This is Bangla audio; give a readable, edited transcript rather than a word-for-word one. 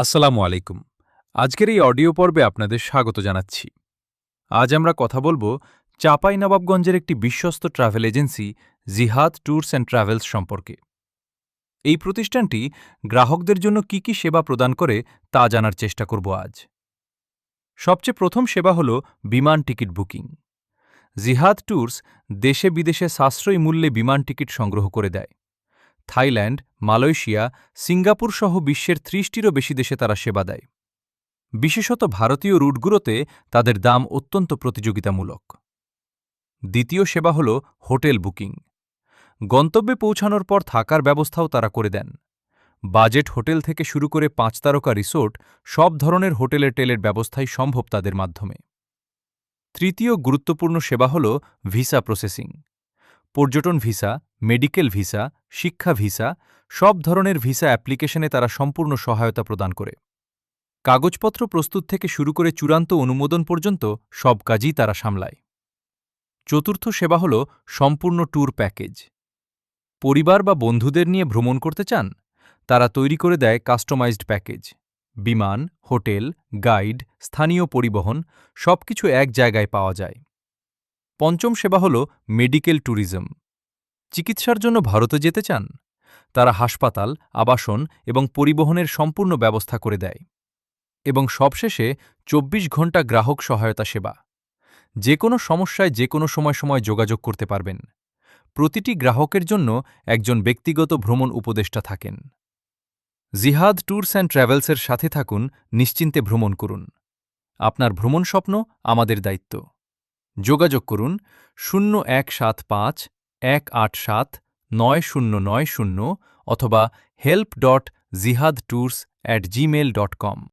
আসসালামু আলাইকুম। আজকের এই অডিও পর্বে আপনাদের স্বাগত জানাচ্ছি। আজ আমরা কথা বলব চাঁপাইনবাবগঞ্জের একটি বিশ্বস্ত ট্রাভেল এজেন্সি জিহাদ ট্যুরস অ্যান্ড ট্রাভেলস সম্পর্কে। এই প্রতিষ্ঠানটি গ্রাহকদের জন্য কি সেবা প্রদান করে তা জানার চেষ্টা করব আজ। সবচেয়ে প্রথম সেবা হল বিমান টিকিট বুকিং। জিহাদ ট্যুরস দেশে বিদেশে সাশ্রয়ী মূল্যে বিমান টিকিট সংগ্রহ করে দেয়। থাইল্যান্ড, মালয়েশিয়া, সিঙ্গাপুর সহ বিশ্বের ৩০টিরও বেশি দেশে তারা সেবা দেয়। বিশেষত ভারতীয় রুটগুলোতে তাদের দাম অত্যন্ত প্রতিযোগিতামূলক। দ্বিতীয় সেবা হল হোটেল বুকিং। গন্তব্যে পৌঁছানোর পর থাকার ব্যবস্থাও তারা করে দেন। বাজেট হোটেল থেকে শুরু করে ৫ তারকা রিসোর্ট, সব ধরনের হোটেলের টেলের ব্যবস্থাই সম্ভব তাদের মাধ্যমে। তৃতীয় গুরুত্বপূর্ণ সেবা হল ভিসা প্রসেসিং। পর্যটন ভিসা, মেডিকেল ভিসা, শিক্ষা ভিসা, সব ধরনের ভিসা অ্যাপ্লিকেশনে তারা সম্পূর্ণ সহায়তা প্রদান করে। কাগজপত্র প্রস্তুত থেকে শুরু করে চূড়ান্ত অনুমোদন পর্যন্ত সব কাজই তারা সামলায়। চতুর্থ সেবা হল সম্পূর্ণ ট্যুর প্যাকেজ। পরিবার বা বন্ধুদের নিয়ে ভ্রমণ করতে চান? তারা তৈরি করে দেয় কাস্টমাইজড প্যাকেজ। বিমান, হোটেল, গাইড, স্থানীয় পরিবহন সবকিছু এক জায়গায় পাওয়া যায়। পঞ্চম সেবা হল মেডিকেল ট্যুরিজম। চিকিৎসার জন্য ভারতে যেতে চান? তারা হাসপাতাল, আবাসন এবং পরিবহনের সম্পূর্ণ ব্যবস্থা করে দেয়। এবং সবশেষে ২৪ ঘণ্টা গ্রাহক সহায়তা সেবা। যে কোনো সমস্যায় যে কোনো সময় যোগাযোগ করতে পারবেন। প্রতিটি গ্রাহকের জন্য একজন ব্যক্তিগত ভ্রমণ উপদেষ্টা থাকেন। জিহাদ ট্যুরস অ্যান্ড ট্রাভেলসের সাথে থাকুন, নিশ্চিন্তে ভ্রমণ করুন। আপনার ভ্রমণ স্বপ্ন আমাদের দায়িত্ব। যোগাযোগ করুন 0175-187-9090 অথবা help.jihadtours@gmail.com।